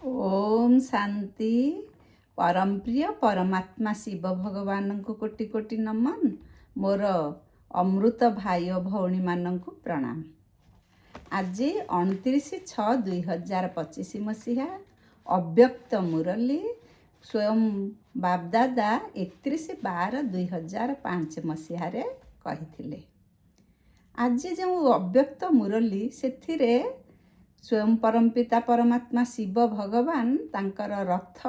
ओम शांति। परम प्रिय परमात्मा शिव भगवान को कोटि कोटि नमन। मोर अमृत भाई भौणी मानक प्रणाम। आज 29/6/2025 मसीहा अव्यक्त मुरली स्वयं बापदादा 31/12/2005 मसीह कही। आज जो अव्यक्त मुरली से स्वयं परमपिता परमात्मा शिव भगवान तांकर रथ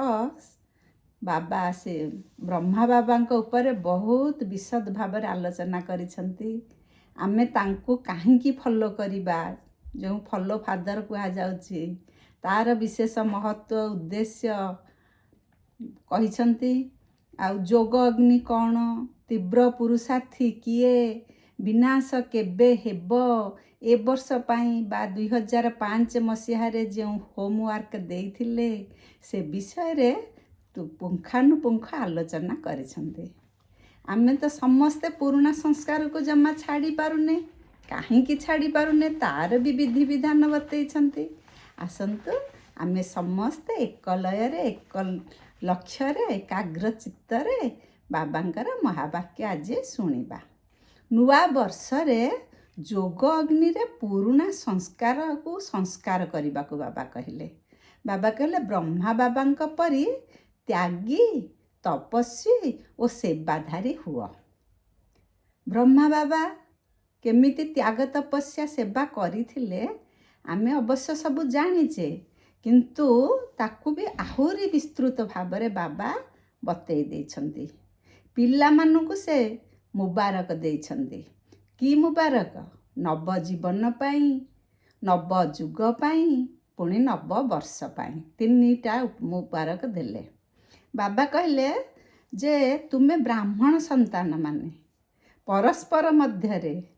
बाबा से ब्रह्मा बाबा ऊपर बहुत विशद भाव आलोचना करिसंती। आमे तांको काहींकी फॉलो करिबा, जो फॉलो फादर कुहा जाउची तार विशेष महत्व उद्देश्य कहिसंती। आ जोग अग्नि कौन, तीव्र पुरुषार्थी किए, विनाश केबे हेब, ए वर्ष पाई बा 2005 मसीह जो होमवर्क देइथिले से विषय रे पुंखानुपुंख आलोचना करिसंते। आमे तो समस्ते पुराना संस्कार को जमा छाड़ी पारुने, काहींकी छाड़ी पारुने तार भी विधि विधान बतैछंती। आसंतु आमे समस्ते एक लयरे एक लक्ष्य रे एकाग्र चित्तरे बाबांकर महावाक्य आज शुणिबा। नुआ वर्ष रे जोग अग्नि रे पुराना संस्कार को संस्कार करने को बाबा कहले। बाबा कहले ब्रह्मा बाबा परी त्यागी, तपस्वी और सेवाधारी हुआ। ब्रह्मा बाबा केमिति त्याग तपस्या सेवा करिथिले आमे अवश्य सब जानिचे, किंतु ताकू भी आहुरी विस्तृत भाव रे बाबा बतई देछंती। पिला मानकु से मुबारक देछंती। की मुबारक? नव जीवन पाई, नव जुग पाई, पुणी नव वर्ष पाई, तीनटा मुबारक देले। बाबा कहले जे तुमे ब्राह्मण संतान माने परस्पर मध्यरे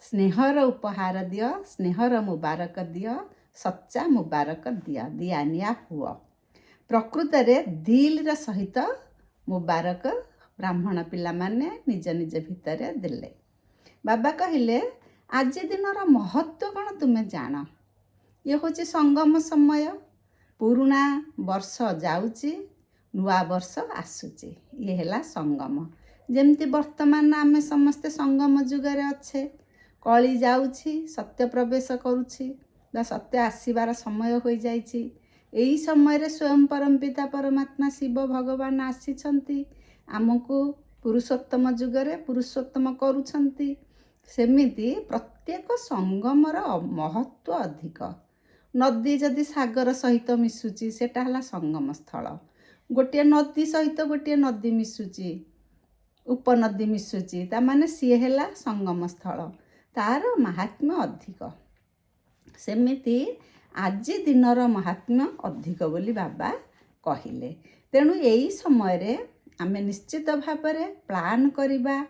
स्नेहर उपहार दियो, स्नेहर मुबारक दियो, सच्चा मुबारक दिया दियानिया हुआ। प्रकृत रे दिल सहित मुबारक ब्राह्मण पिला माने निज निज भितर देले। बाबा कहले आज दिनर महत्व कौन तुमे जान। ये हूँ संगम समय, पुराना वर्ष जाउची, नुआ वर्ष आसुची, ये हैला संगम। जेमती वर्तमान आमे समस्ते संगम जुगरे अच्छे, कली जाउची, सत्य प्रवेश करुची, बा सत्य आसीबार समय हो जाइची। एई समय रे स्वयं परमपिता परमात्मा शिव भगवान आसीछंती, आमको पुरुषोत्तम जुगरे पुरुषोत्तम करुछंती। सेमिति प्रत्येक संगमर महत्व अधिक। नदी जदि सागर सहित मिसुची सेटा हला संगम स्थल। गोटे नदी सहित गोटे नदी मिसुची, उपनदी मिसुची, ता माने सी हैला संगम स्थल, तार महात्म्य अधिक। सेमिति आज दिनर महात्म्य अधिक बोली बाबा कहिले। तेणु यही समय रे आमे निश्चित भाव में प्लान करिबा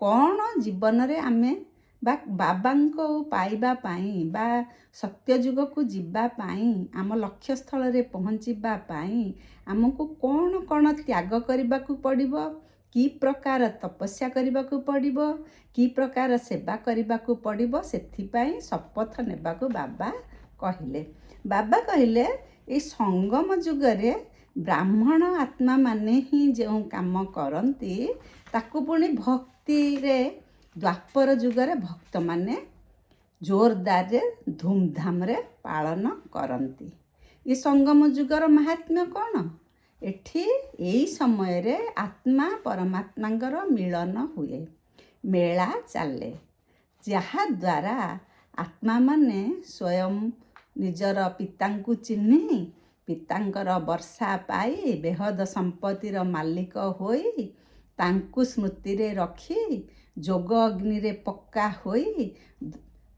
कौन जीवन रे आमे बा बाबांको पाइबा पाई बा सत्यजुग को जीवा पाई, आम लक्ष्य स्थल रे पहुँचीबा पाई आमको कौन कौन त्याग करने को पड़िबो, की प्रकार तपस्या करने को पड़िबो, की प्रकार सेवा करने को पड़िबो, सेथिपाई शपथ नेबा को बाबा कहले। बाबा कहले ए संगम जुगरे ब्राह्मण आत्मा माने ही जो काम करती ताकू पुणी भक्ति रे द्वापर जुगरे भक्त माने जोरदार रे धूमधाम रे पालन करती। ये संगम जुगर महात्म्य कौन? एठी यही समय रे आत्मा परमात्मांगर मिलन हुए, मेला चले, जहा द्वारा आत्मा माने स्वयं निजर पितांकु चिन्हि पितांकर वर्षा पाई बेहद संपत्तिर मालिक होई, तांकु स्मृति रे रखी जोग अग्नि रे पक्का होई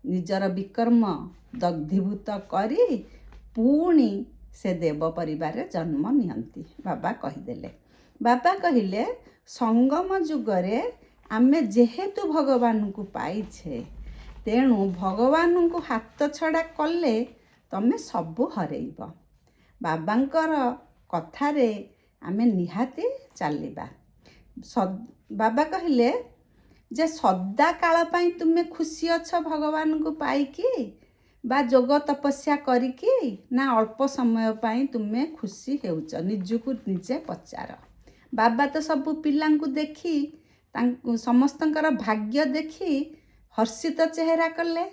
निजर विकर्म दग्धीभूत करी पुणी से देव परिवार रे जन्म नियंती। बाबा कहिदेले। बाबा कहिले संगम जुगरे आमे जेहेतु भगवान को पाइछे, तेणु भगवान को हाथ छड़ा कले तमे सबु हरेइब। बाबांकर कथारे आमे निहाती चलिबा। बाबा कहले जे सदा काल पाई तुमे खुशी अच्छ भगवान को पाइकी, ବା ଯୋଗ ତପସ୍ୟା କରିକି ନା ଅଳ୍ପ ସମୟ ପାଇଁ ତୁମେ ଖୁସି ହେଉଛ? ନିଜକୁ ନିଜେ ପଚାର। ବାବା ତ ସବୁ ପିଲାଙ୍କୁ ଦେଖି ସମସ୍ତଙ୍କର ଭାଗ୍ୟ ଦେଖି ହର୍ଷିତ ଚେହେରା କଲେ।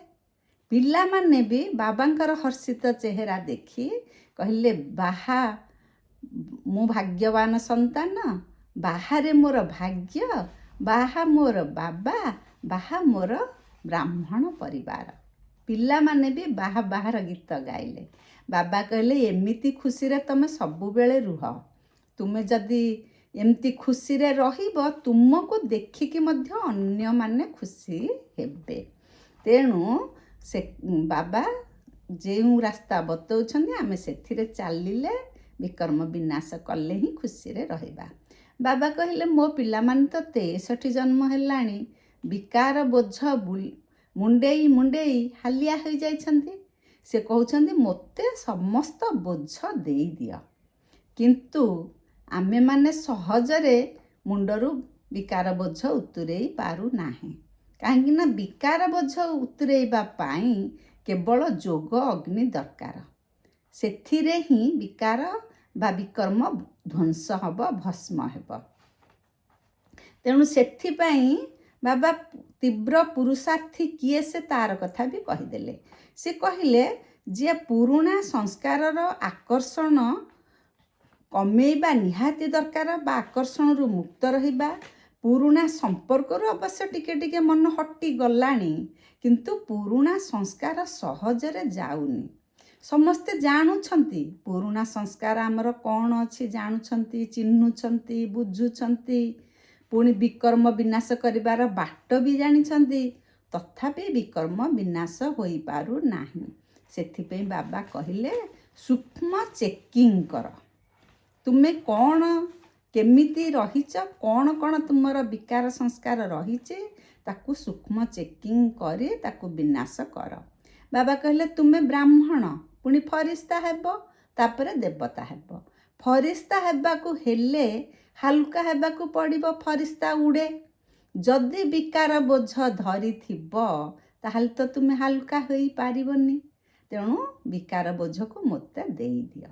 ପିଲାମାନେ ବି ବାବାଙ୍କର ହର୍ଷିତ ଚେହେରା ଦେଖି କହିଲେ, ବାହା ମୁଁ ଭାଗ୍ୟବାନ ସନ୍ତାନ, ବାହାରେ ମୋର ଭାଗ୍ୟ, ବାହା ମୋର ବାବା, ବାହା ମୋର ବ୍ରାହ୍ମଣ ପରିବାର। ପିଲାମାନେ ବି ବାହା ବାହାର ଗୀତ ଗାଇଲେ। ବାବା କହିଲେ, ଏମିତି ଖୁସିରେ ତମେ ସବୁବେଳେ ରୁହ। ତୁମେ ଯଦି ଏମିତି ଖୁସିରେ ରହିବ, ତୁମକୁ ଦେଖିକି ମଧ୍ୟ ଅନ୍ୟମାନେ ଖୁସି ହେବେ। ତେଣୁ ସେ ବାବା ଯେଉଁ ରାସ୍ତା ବତାଉଛନ୍ତି ଆମେ ସେଥିରେ ଚାଲିଲେ, ବିକର୍ମ ବିନାଶ କଲେ ହିଁ ଖୁସିରେ ରହିବା। ବାବା କହିଲେ, ମୋ ପିଲାମାନେ ତ 63 ଜନ୍ମ ହେଲାଣି, ବିକାର ବୋଝ ମୁଣ୍ଡେଇ ମୁଣ୍ଡେଇ ହାଲିଆ ହୋଇଯାଇଛନ୍ତି। ସେ କହୁଛନ୍ତି, ମୋତେ ସମସ୍ତ ବୋଝ ଦେଇଦିଅ। କିନ୍ତୁ ଆମେମାନେ ସହଜରେ ମୁଣ୍ଡରୁ ବିକାର ବୋଝ ଉତୁରେଇ ପାରୁନାହିଁ। କାହିଁକି ନା ବିକାର ବୋଝ ଉତୁରେଇବା ପାଇଁ କେବଳ ଯୋଗ ଅଗ୍ନି ଦରକାର। ସେଥିରେ ହିଁ ବିକାର ବା ବିକର୍ମ ଧ୍ୱଂସ ହେବ, ଭସ୍ମ ହେବ। ତେଣୁ ସେଥିପାଇଁ ବାବା ତୀବ୍ର ପୁରୁଷାର୍ଥୀ କିଏ ସେ ତାର କଥା ବି କହିଦେଲେ। ସେ କହିଲେ, ଯିଏ ପୁରୁଣା ସଂସ୍କାରର ଆକର୍ଷଣ କମେଇବା ନିହାତି ଦରକାର ବା ଆକର୍ଷଣରୁ ମୁକ୍ତ ରହିବା। ପୁରୁଣା ସମ୍ପର୍କରୁ ଅବଶ୍ୟ ଟିକେ ଟିକେ ମନ ହଟିଗଲାଣି, କିନ୍ତୁ ପୁରୁଣା ସଂସ୍କାର ସହଜରେ ଯାଉନି। ସମସ୍ତେ ଜାଣୁଛନ୍ତି ପୁରୁଣା ସଂସ୍କାର ଆମର କ'ଣ ଅଛି, ଜାଣୁଛନ୍ତି, ଚିହ୍ନୁଛନ୍ତି, ବୁଝୁଛନ୍ତି, ପୁଣି ବିକର୍ମ ବିନାଶ କରିବାର ବାଟ ବି ଜାଣିଛନ୍ତି, ତଥାପି ବିକର୍ମ ବିନାଶ ହୋଇପାରୁନାହିଁ। ସେଥିପାଇଁ ବାବା କହିଲେ, ସୂକ୍ଷ୍ମ ଚେକିଂ କର। ତୁମେ କ'ଣ କେମିତି ରହିଛ, କ'ଣ କ'ଣ ତୁମର ବିକାର ସଂସ୍କାର ରହିଛି, ତାକୁ ସୂକ୍ଷ୍ମ ଚେକିଂ କରି ତାକୁ ବିନାଶ କର। ବାବା କହିଲେ, ତୁମେ ବ୍ରାହ୍ମଣ, ପୁଣି ଫରିସ୍ତା ହେବ, ତାପରେ ଦେବତା ହେବ। ଫରିସ୍ତା ହେବାକୁ ହେଲେ ହାଲୁକା ହେବାକୁ ପଡ଼ିବ। ଫରିସ୍ତା ଉଡ଼େ। ଯଦି ବିକାର ବୋଝ ଧରିଥିବ ତାହେଲେ ତ ତୁମେ ହାଲୁକା ହୋଇପାରିବନି। ତେଣୁ ବିକାର ବୋଝକୁ ମୋତେ ଦେଇଦିଅ।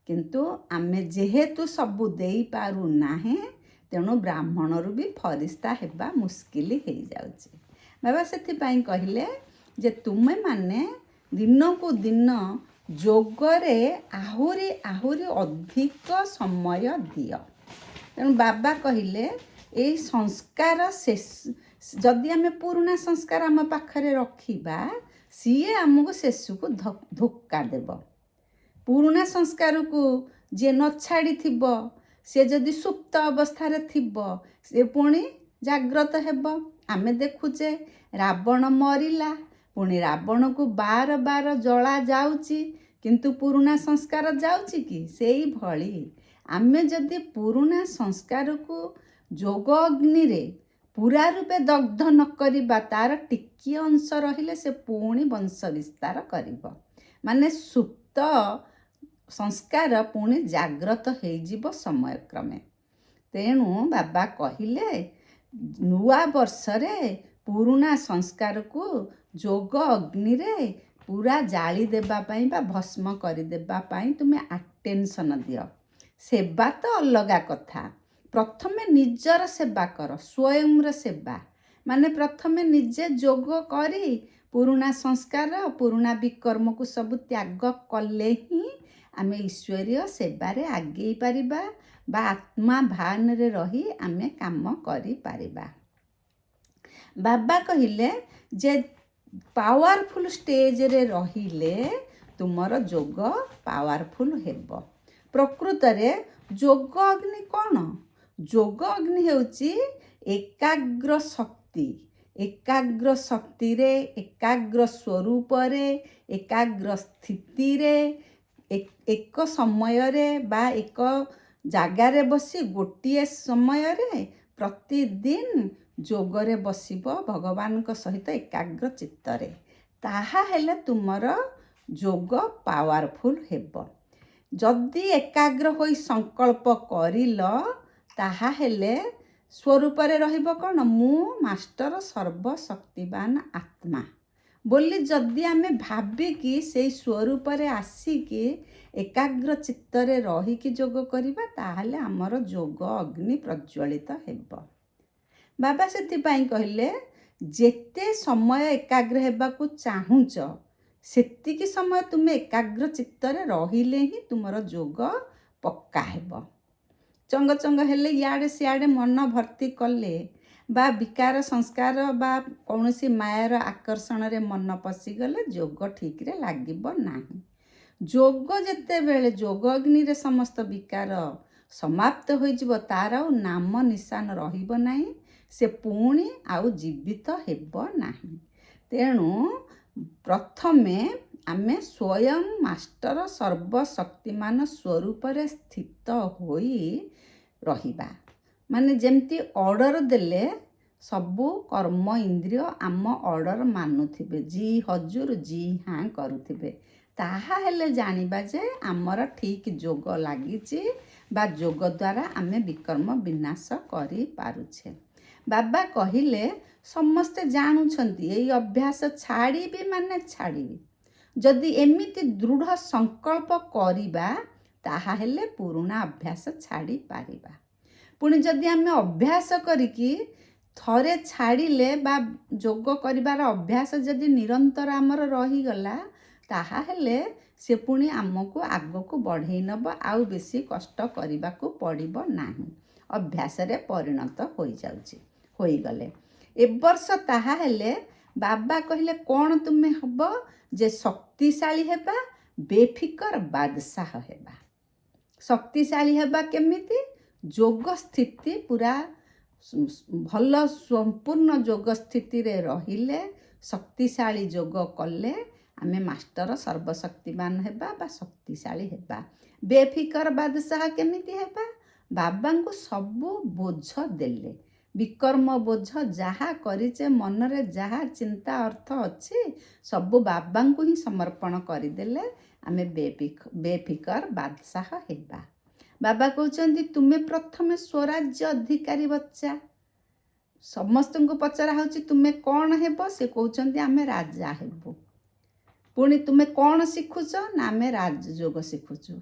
କିନ୍ତୁ ଆମେ ଯେହେତୁ ସବୁ ଦେଇପାରୁନାହେଁ, ତେଣୁ ବ୍ରାହ୍ମଣରୁ ବି ଫରିସ୍ତା ହେବା ମୁସ୍କିଲ ହେଇଯାଉଛି। ବାବା ସେଥିପାଇଁ କହିଲେ ଯେ ତୁମେମାନେ ଦିନକୁ ଦିନ ଯୋଗରେ ଆହୁରି ଆହୁରି ଅଧିକ ସମୟ ଦିଅ। ତେଣୁ ବାବା କହିଲେ, ଏଇ ସଂସ୍କାର ଯଦି ଆମେ ପୁରୁଣା ସଂସ୍କାର ଆମ ପାଖରେ ରଖିବା, ସିଏ ଆମକୁ ଶେଷକୁ ଧୋକା ଦେବ। ପୁରୁଣା ସଂସ୍କାରକୁ ଯିଏ ନ ଛାଡ଼ିଥିବ, ସେ ଯଦି ସୁପ୍ତ ଅବସ୍ଥାରେ ଥିବ, ସେ ପୁଣି ଜାଗ୍ରତ ହେବ। ଆମେ ଦେଖୁଛେ ରାବଣ ମରିଲା, ପୁଣି ରାବଣକୁ ବାର ବାର ଜଳା ଯାଉଛି, କିନ୍ତୁ ପୁରୁଣା ସଂସ୍କାର ଯାଉଛି କି? ସେଇଭଳି ଆମେ ଯଦି ପୁରୁଣା ସଂସ୍କାରକୁ ଯୋଗ ଅଗ୍ନିରେ ପୁରା ରୂପେ ଦଗ୍ଧ ନ କରିବା, ତାର ଟିକିଏ ଅଂଶ ରହିଲେ ସେ ପୁଣି ବଂଶ ବିସ୍ତାର କରିବ। ମାନେ ସୁପ୍ତ ସଂସ୍କାର ପୁଣି ଜାଗ୍ରତ ହେଇଯିବ ସମୟକ୍ରମେ। ତେଣୁ ବାବା କହିଲେ, ନୂଆ ବର୍ଷରେ ପୁରୁଣା ସଂସ୍କାରକୁ ଯୋଗ ଅଗ୍ନିରେ ପୁରା ଜାଳି ଦେବା ପାଇଁ ବା ଭସ୍ମ କରିଦେବା ପାଇଁ ତୁମେ ଆଟେନସନ୍ ଦିଅ। ସେବା ତ ଅଲଗା କଥା। ପ୍ରଥମେ ନିଜର ସେବା କର, ସ୍ୱୟଂର ସେବା। ମାନେ ପ୍ରଥମେ ନିଜେ ଯୋଗ କରି ପୁରୁଣା ସଂସ୍କାର, ପୁରୁଣା ବିକର୍ମକୁ ସବୁ ତ୍ୟାଗ କଲେ ହିଁ ଆମେ ଈଶ୍ୱରୀୟ ସେବାରେ ଆଗେଇ ପାରିବା ବା ଆତ୍ମା ଭାନରେ ରହି ଆମେ କାମ କରିପାରିବା। ବାବା କହିଲେ ଯେ ପାୱାରଫୁଲ୍ ଷ୍ଟେଜରେ ରହିଲେ ତୁମର ଯୋଗ ପାୱାରଫୁଲ୍ ହେବ। ପ୍ରକୃତରେ ଯୋଗ ଅଗ୍ନି କ'ଣ? ଯୋଗ ଅଗ୍ନି ହେଉଛି ଏକାଗ୍ର ଶକ୍ତି। ଏକାଗ୍ର ଶକ୍ତିରେ, ଏକାଗ୍ର ସ୍ୱରୂପରେ, ଏକାଗ୍ର ସ୍ଥିତିରେ, ଏକ ସମୟରେ ବା ଏକ ଜାଗାରେ ବସି ଗୋଟିଏ ସମୟରେ ପ୍ରତିଦିନ ଯୋଗରେ ବସିବ ଭଗବାନଙ୍କ ସହିତ ଏକାଗ୍ର ଚିତ୍ତରେ। ତାହା ହେଲେ ତୁମର ଯୋଗ ପାୱାରଫୁଲ୍ ହେବ। ଯଦି ଏକାଗ୍ର ହୋଇ ସଂକଳ୍ପ କରିଲ, ତାହା ହେଲେ ସ୍ୱରୂପରେ ରହିବ କ'ଣ? ମୁଁ ମାଷ୍ଟର ସର୍ବଶକ୍ତିବାନ ଆତ୍ମା। ବୋଲି ଯଦି ଆମେ ଭାବିକି ସେଇ ସ୍ୱରୂପରେ ଆସିକି ଏକାଗ୍ର ଚିତ୍ତରେ ରହିକି ଯୋଗ କରିବା, ତାହେଲେ ଆମର ଯୋଗ ଅଗ୍ନି ପ୍ରଜ୍ୱଳିତ ହେବ। ବାବା ସେଥିପାଇଁ କହିଲେ, ଯେତେ ସମୟ ଏକାଗ୍ର ହେବାକୁ ଚାହୁଁଛ ସେତିକି ସମୟ ତୁମେ ଏକାଗ୍ର ଚିତ୍ତରେ ରହିଲେ ହିଁ ତୁମର ଯୋଗ ପକ୍କା ହେବ। ଚଙ୍ଗ ଚଙ୍ଗ ହେଲେ ଇଆଡ଼େ ସିଆଡ଼େ ମନ ଭର୍ତ୍ତି କଲେ ବା ବିକାର ସଂସ୍କାର ବା କୌଣସି ମାୟାର ଆକର୍ଷଣରେ ମନ ପଶିଗଲେ ଯୋଗ ଠିକରେ ଲାଗିବ ନାହିଁ। ଯୋଗ ଯେତେବେଳେ ଯୋଗ ଅଗ୍ନିରେ ସମସ୍ତ ବିକାର ସମାପ୍ତ ହୋଇଯିବ, ତାର ଆଉ ନାମ ନିଶାନ ରହିବ ନାହିଁ, ସେ ପୁଣି ଆଉ ଜୀବିତ ହେବ ନାହିଁ। ତେଣୁ ପ୍ରଥମେ ଆମେ ସ୍ୱୟଂ ମାଷ୍ଟର ସର୍ବଶକ୍ତିମାନ ସ୍ୱରୂପରେ ସ୍ଥିତ ହୋଇ ରହିବା। ମାନେ ଯେମିତି ଅର୍ଡ଼ର ଦେଲେ ସବୁ କର୍ମ ଇନ୍ଦ୍ରିୟ ଆମ ଅର୍ଡ଼ର ମାନୁଥିବେ, ଜି ହଜୁର ଜି ହାଁ କରୁଥିବେ, ତାହା ହେଲେ ଜାଣିବା ଯେ ଆମର ଠିକ୍ ଯୋଗ ଲାଗିଛି ବା ଯୋଗ ଦ୍ୱାରା ଆମେ ବିକର୍ମ ବିନାଶ କରିପାରୁଛେ। ବାବା କହିଲେ, ସମସ୍ତେ ଜାଣୁଛନ୍ତି ଏଇ ଅଭ୍ୟାସ ଛାଡ଼ିବି ମାନେ ଛାଡ଼ିବି। ଯଦି ଏମିତି ଦୃଢ଼ ସଂକଳ୍ପ କରିବା, ତାହା ହେଲେ ପୁରୁଣା ଅଭ୍ୟାସ ଛାଡ଼ିପାରିବା। ପୁଣି ଯଦି ଆମେ ଅଭ୍ୟାସ କରିକି ଥରେ ଛାଡ଼ିଲେ ବା ଯୋଗ କରିବାର ଅଭ୍ୟାସ ଯଦି ନିରନ୍ତର ଆମର ରହିଗଲା, ତାହେଲେ ସେ ପୁଣି ଆମକୁ ଆଗକୁ ବଢ଼େଇ ନେବ, ଆଉ ବେଶୀ କଷ୍ଟ କରିବାକୁ ପଡ଼ିବ ନାହିଁ, ଅଭ୍ୟାସରେ ପରିଣତ ହୋଇଗଲେ। ଏ ବର୍ଷ ତାହା ହେଲେ ବାବା କହିଲେ କ'ଣ ତୁମେ ହେବ, ଯେ ଶକ୍ତିଶାଳୀ ହେବା, ବେଫିକର ବାଦଶାହ ହେବା। ଶକ୍ତିଶାଳୀ ହେବା କେମିତି? ଯୋଗ ସ୍ଥିତି ପୁରା ଭଲ ସମ୍ପୂର୍ଣ୍ଣ ଯୋଗ ସ୍ଥିତିରେ ରହିଲେ, ଶକ୍ତିଶାଳୀ ଯୋଗ କଲେ ଆମେ ମାଷ୍ଟର ସର୍ବଶକ୍ତିମାନ ହେବା ବା ଶକ୍ତିଶାଳୀ ହେବା। ବେଫିକର ବାଦଶାହ କେମିତି ହେବା? ବାବାଙ୍କୁ ସବୁ ବୋଝ ଦେଲେ, ବିକର୍ମ ବୋଝ ଯାହା କରିଛେ, ମନରେ ଯାହା ଚିନ୍ତା ଅର୍ଥ ଅଛି ସବୁ ବାବାଙ୍କୁ ହିଁ ସମର୍ପଣ କରିଦେଲେ ଆମେ ବେଫିକର ବାଦଶାହ ହେବା। ବାବା କହୁଛନ୍ତି, ତୁମେ ପ୍ରଥମେ ସ୍ୱରାଜ୍ୟ ଅଧିକାରୀ ବଚ୍ଚା। ସମସ୍ତଙ୍କୁ ପଚରା ହେଉଛି ତୁମେ କ'ଣ ହେବ? ସେ କହୁଛନ୍ତି ଆମେ ରାଜା ହେବୁ। ପୁଣି ତୁମେ କ'ଣ ଶିଖୁଛ? ନା ଆମେ ରାଜଯୋଗ ଶିଖୁଛୁ।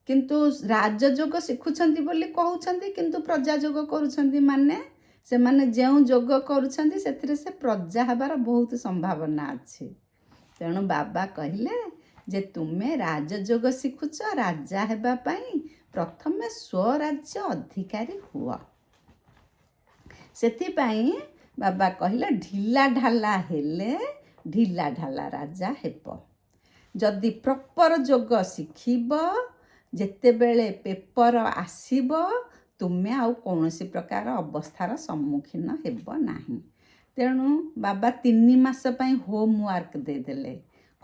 କିନ୍ତୁ ରାଜଯୋଗ ଶିଖୁଛନ୍ତି ବୋଲି କହୁଛନ୍ତି, କିନ୍ତୁ ପ୍ରଜା ଯୋଗ କରୁଛନ୍ତି। ମାନେ ସେମାନେ ଯେଉଁ ଯୋଗ କରୁଛନ୍ତି ସେଥିରେ ସେ ପ୍ରଜା ହେବାର ବହୁତ ସମ୍ଭାବନା ଅଛି। ତେଣୁ ବାବା କହିଲେ ଯେ ତୁମେ ରାଜଯୋଗ ଶିଖୁଛ, ରାଜା ହେବା ପାଇଁ ପ୍ରଥମେ ସ୍ୱରାଜ୍ୟ ଅଧିକାରୀ ହୁଅ। ସେଥିପାଇଁ ବାବା କହିଲେ, ଢିଲା ଢାଲା ହେଲେ ଢିଲା ଢାଲା ରାଜା ହେବ। ଯଦି ପ୍ରପର ଯୋଗ ଶିଖିବ, ଯେତେବେଳେ ପେପର ଆସିବ ତୁମେ ଆଉ କୌଣସି ପ୍ରକାର ଅବସ୍ଥାର ସମ୍ମୁଖୀନ ହେବ ନାହିଁ। ତେଣୁ ବାବା 3 ମାସ ପାଇଁ ହୋମୱାର୍କ ଦେଇଦେଲେ।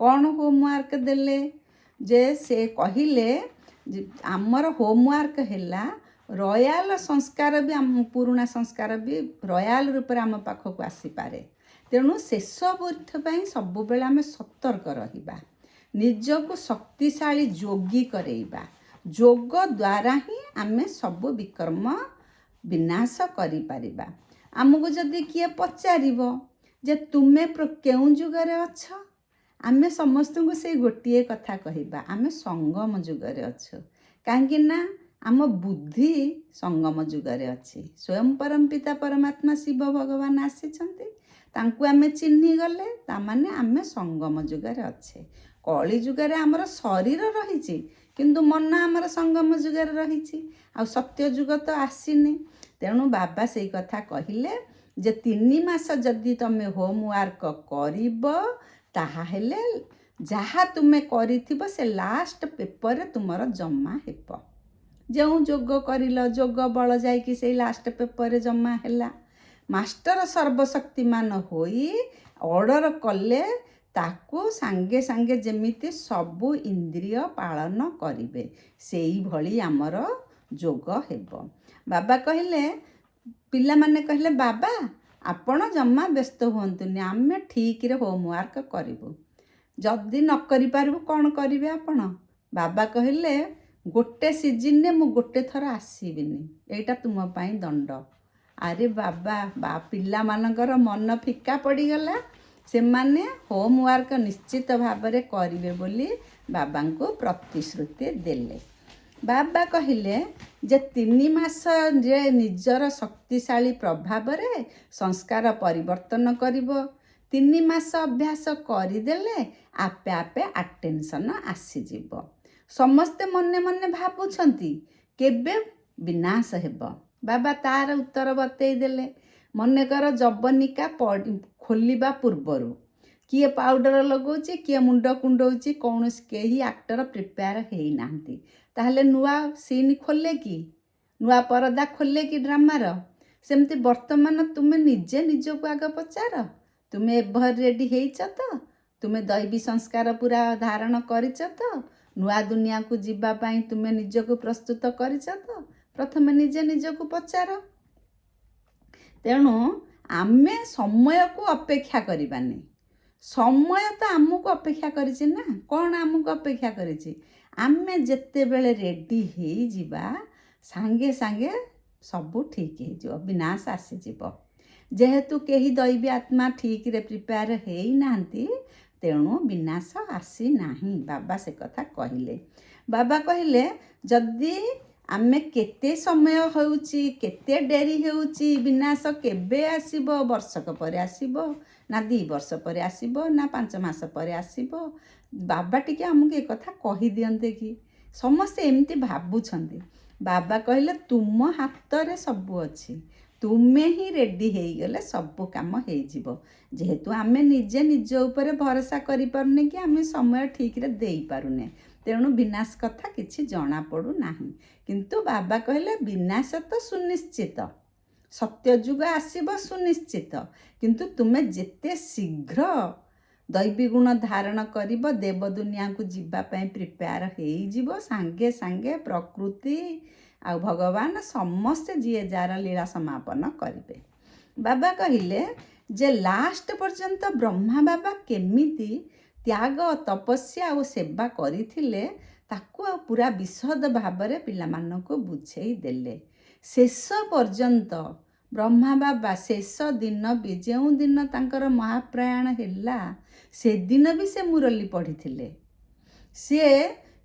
କ'ଣ ହୋମୱାର୍କ ଦେଲେ? ଯେ ସେ କହିଲେ ଯେ ଆମର ହୋମୱାର୍କ ହେଲା, ରୟାଲ ସଂସ୍କାର ବି ଆମ ପୁରୁଣା ସଂସ୍କାର ବି ରୟାଲ ରୂପରେ ଆମ ପାଖକୁ ଆସିପାରେ। ତେଣୁ ସେସବୁ ପାଇଁ ସବୁବେଳେ ଆମେ ସତର୍କ ରହିବା, ନିଜକୁ ଶକ୍ତିଶାଳୀ ଯୋଗୀ କରେଇବା। ଯୋଗ ଦ୍ୱାରା ହିଁ ଆମେ ସବୁ ବିକର୍ମ ବିନାଶ କରିପାରିବା। ଆମକୁ ଯଦି କିଏ ପଚାରିବ ଯେ ତୁମେ କେଉଁ ଯୁଗରେ ଅଛ, ଆମେ ସମସ୍ତଙ୍କୁ ସେଇ ଗୋଟିଏ କଥା କହିବା, ଆମେ ସଙ୍ଗମ ଯୁଗରେ ଅଛୁ। କାହିଁକି ନା ଆମ ବୁଦ୍ଧି ସଙ୍ଗମ ଯୁଗରେ ଅଛି। ସ୍ୱୟଂ ପରମପିତା ପରମାତ୍ମା ଶିବ ଭଗବାନ ଆସିଛନ୍ତି, ତାଙ୍କୁ ଆମେ ଚିହ୍ନିଗଲେ ତାମାନେ ଆମେ ସଙ୍ଗମ ଯୁଗରେ ଅଛେ। କଳି ଯୁଗରେ ଆମର ଶରୀର ରହିଛି, କିନ୍ତୁ ମନ ଆମର ସଙ୍ଗମ ଯୁଗରେ ରହିଛି, ଆଉ ସତ୍ୟ ଯୁଗ ତ ଆସିନି। ତେଣୁ ବାବା ସେଇ କଥା କହିଲେ ଯେ 3 ମାସ ଯଦି ତମେ ହୋମୱାର୍କ କରିବ, ତାହେଲେ ଯାହା ତୁମେ କରିଥିବ ସେ ଲାଷ୍ଟ ପେପରରେ ତୁମର ଜମା ହେବ। ଯେଉଁ ଯୋଗ କରିଲ, ଯୋଗ ବଳ ଯାଇକି ସେଇ ଲାଷ୍ଟ ପେପରରେ ଜମା ହେଲା। ମାଷ୍ଟର ସର୍ବଶକ୍ତିମାନ ହୋଇ ଅର୍ଡ଼ର କଲେ, ତାକୁ ସାଙ୍ଗେ ସାଙ୍ଗେ ଯେମିତି ସବୁ ଇନ୍ଦ୍ରିୟ ପାଳନ କରିବେ, ସେଇଭଳି ଆମର ଯୋଗ ହେବ। ବାବା କହିଲେ, ପିଲାମାନେ କହିଲେ, ବାବା ଆପଣ ଜମା ବ୍ୟସ୍ତ ହୁଅନ୍ତୁନି, ଆମେ ଠିକରେ ହୋମୱାର୍କ କରିବୁ। ଯଦି ନ କରିପାରିବୁ କ'ଣ କରିବେ ଆପଣ? ବାବା କହିଲେ, ଗୋଟେ ସିଜିନରେ ମୁଁ ଗୋଟେ ଥର ଆସିବିନି, ଏଇଟା ତୁମ ପାଇଁ ଦଣ୍ଡ। ଆରେ ବାବା, ପିଲାମାନଙ୍କର ମନ ଫିକା ପଡ଼ିଗଲା। ସେମାନେ ହୋମୱାର୍କ ନିଶ୍ଚିତ ଭାବରେ କରିବେ ବୋଲି ବାବାଙ୍କୁ ପ୍ରତିଶ୍ରୁତି ଦେଲେ। ବାବା କହିଲେ ଯେ 3 ମାସରେ ନିଜର ଶକ୍ତିଶାଳୀ ପ୍ରଭାବରେ ସଂସ୍କାର ପରିବର୍ତ୍ତନ କରିବ। 3 ମାସ ଅଭ୍ୟାସ କରିଦେଲେ ଆପେ ଆପେ ଆଟେନସନ୍ ଆସିଯିବ। ସମସ୍ତେ ମନେ ମନେ ଭାବୁଛନ୍ତି କେବେ ବିନାଶ ହେବ। ବାବା ତାର ଉତ୍ତର ବତେଇ ଦେଲେ। ମନେକର ଯବନିକା ଖୋଲିବା ପୂର୍ବରୁ କିଏ ପାଉଡ଼ର ଲଗାଉଛି, କିଏ ମୁଣ୍ଡ କୁଣ୍ଡଉଛି, କୌଣସି କେହି ଆକ୍ଟର ପ୍ରିପେୟାର ହେଇନାହାନ୍ତି, ତାହେଲେ ନୂଆ ସିନ୍ ଖୋଲେ କି, ନୂଆ ପରଦା ଖୋଲେ କି ଡ୍ରାମାର? ସେମିତି ବର୍ତ୍ତମାନ ତୁମେ ନିଜେ ନିଜକୁ ଆଗ ପଚାର, ତୁମେ ଏଭର ରେଡ଼ି ହେଇଛ ତ? ତୁମେ ଦୈବୀ ସଂସ୍କାର ପୁରା ଧାରଣ କରିଛ ତ? ନୂଆ ଦୁନିଆକୁ ଯିବା ପାଇଁ ତୁମେ ନିଜକୁ ପ୍ରସ୍ତୁତ କରିଛ ତ? ପ୍ରଥମେ ନିଜେ ନିଜକୁ ପଚାର। ତେଣୁ ଆମେ ସମୟକୁ ଅପେକ୍ଷା କରିବାନି। ସମୟ ତ ଆମକୁ ଅପେକ୍ଷା କରିଛି ନା। କ'ଣ ଆମକୁ ଅପେକ୍ଷା କରିଛି? ଆମେ ଯେତେବେଳେ ରେଡ଼ି ହେଇଯିବା ସାଙ୍ଗେ ସାଙ୍ଗେ ସବୁ ଠିକ୍ ହେଇଯିବ, ବିନାଶ ଆସିଯିବ। ଯେହେତୁ କେହି ଦୈବୀ ଆତ୍ମା ଠିକ୍ରେ ପ୍ରିପେୟାର ହେଇନାହାନ୍ତି, ତେଣୁ ବିନାଶ ଆସିନାହିଁ। ବାବା ସେ କଥା କହିଲେ। ବାବା କହିଲେ ଯଦି ଆମେ କେତେ ସମୟ ହେଉଛି, କେତେ ଡେରି ହେଉଛି, ବିନାଶ କେବେ ଆସିବ, ବର୍ଷକ ପରେ ଆସିବ ନା 2 ବର୍ଷ ପରେ ଆସିବ ନା 5 ମାସ ପରେ ଆସିବ? ବାବା ଟିକେ ଆମକୁ ଏ କଥା କହିଦିଅନ୍ତେ କି? ସମସ୍ତେ ଏମିତି ଭାବୁଛନ୍ତି। ବାବା କହିଲେ ତୁମ ହାତରେ ସବୁ ଅଛି, ତୁମେ ହିଁ ରେଡ଼ି ହେଇଗଲେ ସବୁ କାମ ହେଇଯିବ। ଯେହେତୁ ଆମେ ନିଜେ ନିଜ ଉପରେ ଭରସା କରିପାରୁନେ କି ଆମେ ସମୟ ଠିକ୍ରେ ଦେଇପାରୁନେ, ତେଣୁ ବିନାଶ କଥା କିଛି ଜଣାପଡ଼ୁନାହିଁ। କିନ୍ତୁ ବାବା କହିଲେ ବିନାଶ ତ ସୁନିଶ୍ଚିତ, ସତ୍ୟଯୁଗ ଆସିବ ସୁନିଶ୍ଚିତ, କିନ୍ତୁ ତୁମେ ଯେତେ ଶୀଘ୍ର ଦୈବୀ ଗୁଣ ଧାରଣ କରିବ, ଦେବ ଦୁନିଆକୁ ଯିବା ପାଇଁ ପ୍ରିପେୟାର ହେଇଯିବ, ସାଙ୍ଗେ ସାଙ୍ଗେ ପ୍ରକୃତି ଆଉ ଭଗବାନ ସମସ୍ତେ ଯିଏ ଯାହାର ଲୀଳା ସମାପନ କରିବେ। ବାବା କହିଲେ ଯେ ଲାଷ୍ଟ ପର୍ଯ୍ୟନ୍ତ ବ୍ରହ୍ମା ବାବା କେମିତି ତ୍ୟାଗ, ତପସ୍ୟା ଓ ସେବା କରିଥିଲେ ତାକୁ ଆଉ ପୁରା ବିଶଦ ଭାବରେ ପିଲାମାନଙ୍କୁ ବୁଝେଇ ଦେଲେ। ଶେଷ ପର୍ଯ୍ୟନ୍ତ ବ୍ରହ୍ମା ବାବା ଶେଷ ଦିନ ବି, ଯେଉଁ ଦିନ ତାଙ୍କର ମହାପ୍ରୟାଣ ହେଲା ସେଦିନ ବି ସେ ମୁରଲୀ ପଢ଼ିଥିଲେ। ସିଏ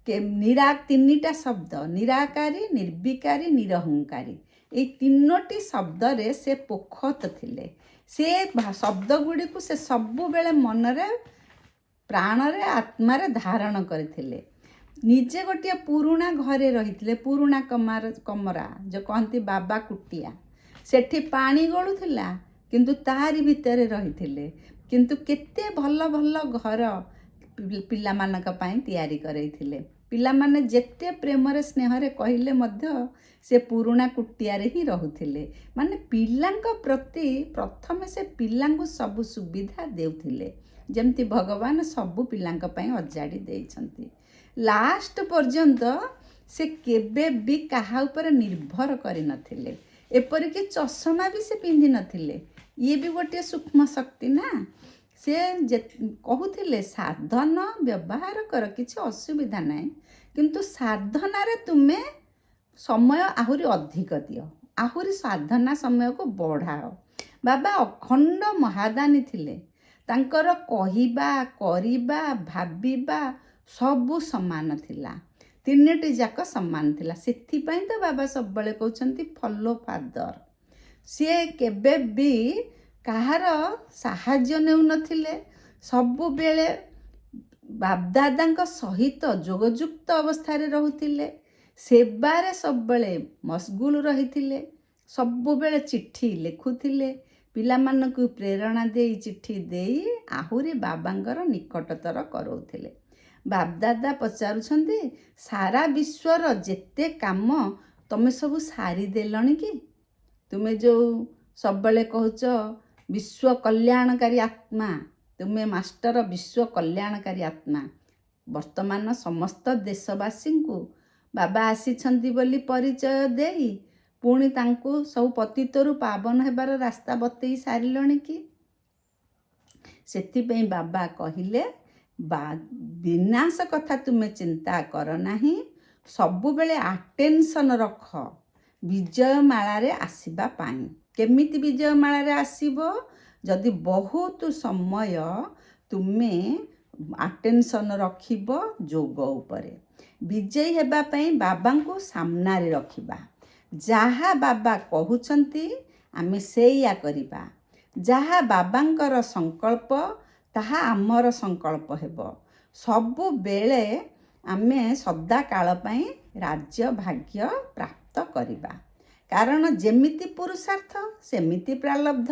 3ଟା ଶବ୍ଦ ନିରାକାରୀ, ନିର୍ବିକାରୀ, ନିରହଙ୍କାରୀ, ଏଇ 3ଟି ଶବ୍ଦରେ ସେ ପୋଖତ ଥିଲେ। ସେ ଶବ୍ଦ ଗୁଡ଼ିକୁ ସେ ସବୁବେଳେ ମନରେ, ପ୍ରାଣରେ, ଆତ୍ମାରେ ଧାରଣ କରିଥିଲେ। ନିଜେ ଗୋଟିଏ ପୁରୁଣା ଘରେ ରହିଥିଲେ, ପୁରୁଣା କମରା ଯେଉଁ କହନ୍ତି ବାବା କୁଟିଆ। ସେଠି ପାଣି ଗଳୁଥିଲା କିନ୍ତୁ ତାରି ଭିତରେ ରହିଥିଲେ। କିନ୍ତୁ କେତେ ଭଲ ଭଲ ଘର ପିଲାମାନଙ୍କ ପାଇଁ ତିଆରି କରେଇଥିଲେ। ପିଲାମାନେ ଯେତେ ପ୍ରେମରେ ସ୍ନେହରେ କହିଲେ ମଧ୍ୟ ସେ ପୁରୁଣା କୁଟିଆରେ ହିଁ ରହୁଥିଲେ। ମାନେ ପିଲାଙ୍କ ପ୍ରତି ପ୍ରଥମେ ସେ ପିଲାଙ୍କୁ ସବୁ ସୁବିଧା ଦେଉଥିଲେ, ଯେମିତି ଭଗବାନ ସବୁ ପିଲାଙ୍କ ପାଇଁ ଅଜାଡ଼ି ଦେଇଛନ୍ତି। ଲାଷ୍ଟ ପର୍ଯ୍ୟନ୍ତ ସେ କେବେ ବି କାହା ଉପରେ ନିର୍ଭର କରିନଥିଲେ, ଏପରିକି ଚଷମା ବି ସେ ପିନ୍ଧିନଥିଲେ। ଇଏ ବି ଗୋଟିଏ ସୂକ୍ଷ୍ମ ଶକ୍ତି ନା। ସେ କହୁଥିଲେ ସାଧନ ବ୍ୟବହାର କର, କିଛି ଅସୁବିଧା ନାହିଁ, କିନ୍ତୁ ସାଧନାରେ ତୁମେ ସମୟ ଆହୁରି ଅଧିକ ଦିଅ, ଆହୁରି ସାଧନା ସମୟକୁ ବଢ଼ାଅ। ବାବା ଅଖଣ୍ଡ ମହାଦାନୀ ଥିଲେ। ତାଙ୍କର କହିବା, କରିବା, ଭାବିବା ସବୁ ସମାନ ଥିଲା। 3ଟି ଯାକ ସମାନ ଥିଲା। ସେଥିପାଇଁ ତ ବାବା ସବୁବେଳେ କହୁଛନ୍ତି ଫଲୋ ଫାଦର। ସିଏ କେବେ ବି କାହାର ସାହାଯ୍ୟ ନେଉନଥିଲେ, ସବୁବେଳେ ବାପଦାଦାଙ୍କ ସହିତ ଯୋଗଯୁକ୍ତ ଅବସ୍ଥାରେ ରହୁଥିଲେ, ସେବାରେ ସବୁବେଳେ ମସଗୁଲ ରହିଥିଲେ, ସବୁବେଳେ ଚିଠି ଲେଖୁଥିଲେ, ପିଲାମାନଙ୍କୁ ପ୍ରେରଣା ଦେଇ ଚିଠି ଦେଇ ଆହୁରି ବାବାଙ୍କର ନିକଟତର କରଉଥିଲେ। ବାପଦାଦା ପଚାରୁଛନ୍ତି ସାରା ବିଶ୍ୱର ଯେତେ କାମ ତମେ ସବୁ ସାରିଦେଲଣି କି? ତୁମେ ଯେଉଁ ସବୁବେଳେ କହୁଛ ବିଶ୍ୱ କଲ୍ୟାଣକାରୀ ଆତ୍ମା, ତୁମେ ମାଷ୍ଟର ବିଶ୍ୱ କଲ୍ୟାଣକାରୀ ଆତ୍ମା। ବର୍ତ୍ତମାନ ସମସ୍ତ ଦେଶବାସୀଙ୍କୁ ବାବା ଆସିଛନ୍ତି ବୋଲି ପରିଚୟ ଦେଇ ପୁଣି ତାଙ୍କୁ ସବୁ ପତିତରୁ ପାବନ ହେବାର ରାସ୍ତା ବତେଇ ସାରିଲଣି କି? ସେଥିପାଇଁ ବାବା କହିଲେ ବିନାଶ କଥା ତୁମେ ଚିନ୍ତା କର ନାହିଁ, ସବୁବେଳେ ଆଟେନସନ୍ ରଖ ବିଜୟମାଳାରେ ଆସିବା ପାଇଁ। କେମିତି ବିଜୟମାଳାରେ ଆସିବ? ଯଦି ବହୁତ ସମୟ ତୁମେ ଆଟେନସନ୍ ରଖିବ ଯୋଗ ଉପରେ। ବିଜୟୀ ହେବା ପାଇଁ ବାବାଙ୍କୁ ସାମ୍ନାରେ ରଖିବା। ଯାହା ବାବା କହୁଛନ୍ତି ଆମେ ସେଇଆ କରିବା। ଯାହା ବାବାଙ୍କର ସଂକଳ୍ପ ତାହା ଆମର ସଂକଳ୍ପ ହେବ। ସବୁବେଳେ ଆମେ ସଦାକାଳ ପାଇଁ ରାଜ୍ୟ ଭାଗ୍ୟ ପ୍ରାପ୍ତ କରିବା। କାରଣ ଯେମିତି ପୁରୁଷାର୍ଥ ସେମିତି ପ୍ରାରବ୍ଧ।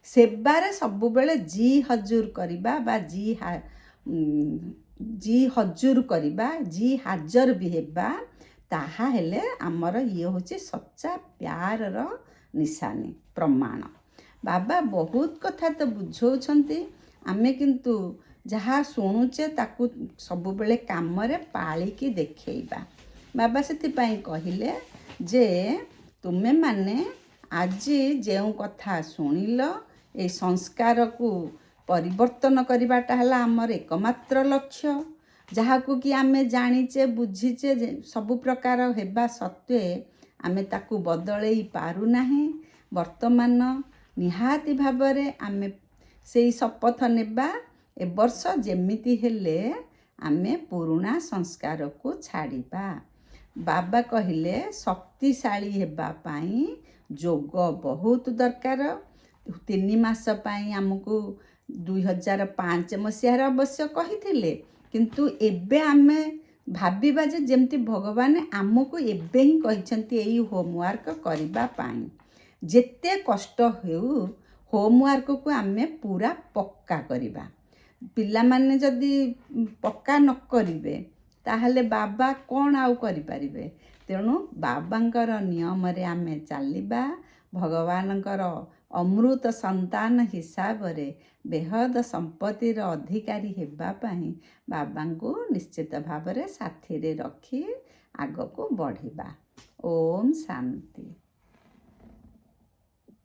ସେବାରେ ସବୁବେଳେ ଜି ହଜୁର କରିବା ବା ଜି ହଜୁର କରିବା, ଜି ହାଜର ବି ହେବା, ତାହା ହେଲେ ଆମର ଇଏ ହେଉଛି ସଚ୍ଚା ପ୍ୟାରର ନିଶାନୀ ପ୍ରମାଣ। ବାବା ବହୁତ କଥା ତ ବୁଝଉଛନ୍ତି, ଆମେ କିନ୍ତୁ ଯାହା ଶୁଣୁଛେ ତାକୁ ସବୁବେଳେ କାମରେ ପାଳିକି ଦେଖେଇବା। ବାବା ସେଥିପାଇଁ କହିଲେ ଯେ ତୁମେମାନେ ଆଜି ଯେଉଁ କଥା ଶୁଣିଲ ଏଇ ସଂସ୍କାରକୁ ପରିବର୍ତ୍ତନ କରିବାଟା ହେଲା ଆମର ଏକମାତ୍ର ଲକ୍ଷ୍ୟ। ଯାହାକୁ କି ଆମେ ଜାଣିଛେ ବୁଝିଛେ ସବୁ ପ୍ରକାର ହେବା ସତ୍ତ୍ୱେ ଆମେ ତାକୁ ବଦଳେଇ ପାରୁନାହିଁ। ବର୍ତ୍ତମାନ ନିହାତି ଭାବରେ ଆମେ ସେଇ ଶପଥ ନେବା ଏ ବର୍ଷ ଯେମିତି ହେଲେ ଆମେ ପୁରୁଣା ସଂସ୍କାରକୁ ଛାଡ଼ିବା। ବାବା କହିଲେ ଶକ୍ତିଶାଳୀ ହେବା ପାଇଁ ଯୋଗ ବହୁତ ଦରକାର। 3 ମାସ ପାଇଁ ଆମକୁ 2005 ମସିହାରେ ଅବଶ୍ୟ କହିଥିଲେ, କିନ୍ତୁ ଏବେ ଆମେ ଭାବିବା ଯେ ଯେମିତି ଭଗବାନ ଆମକୁ ଏବେ ହିଁ କହିଛନ୍ତି ଏଇ ହୋମୱାର୍କ କରିବା ପାଇଁ। ଯେତେ କଷ୍ଟ ହେଉ ହୋମୱାର୍କକୁ ଆମେ ପୁରା ପକ୍କା କରିବା। ପିଲାମାନେ ଯଦି ପକ୍କା ନ କରିବେ ତାହେଲେ ବାବା କ'ଣ ଆଉ କରିପାରିବେ? ତେଣୁ ବାବାଙ୍କର ନିୟମରେ ଆମେ ଚାଲିବା। ଭଗବାନଙ୍କର ଅମୃତ ସନ୍ତାନ ହିସାବରେ ବେହଦ ସମ୍ପତ୍ତିର ଅଧିକାରୀ ହେବା ପାଇଁ ବାବାଙ୍କୁ ନିଶ୍ଚିତ ଭାବରେ ସାଥିରେ ରଖି ଆଗକୁ ବଢ଼ିବା। ଓମ୍ ଶାନ୍ତି।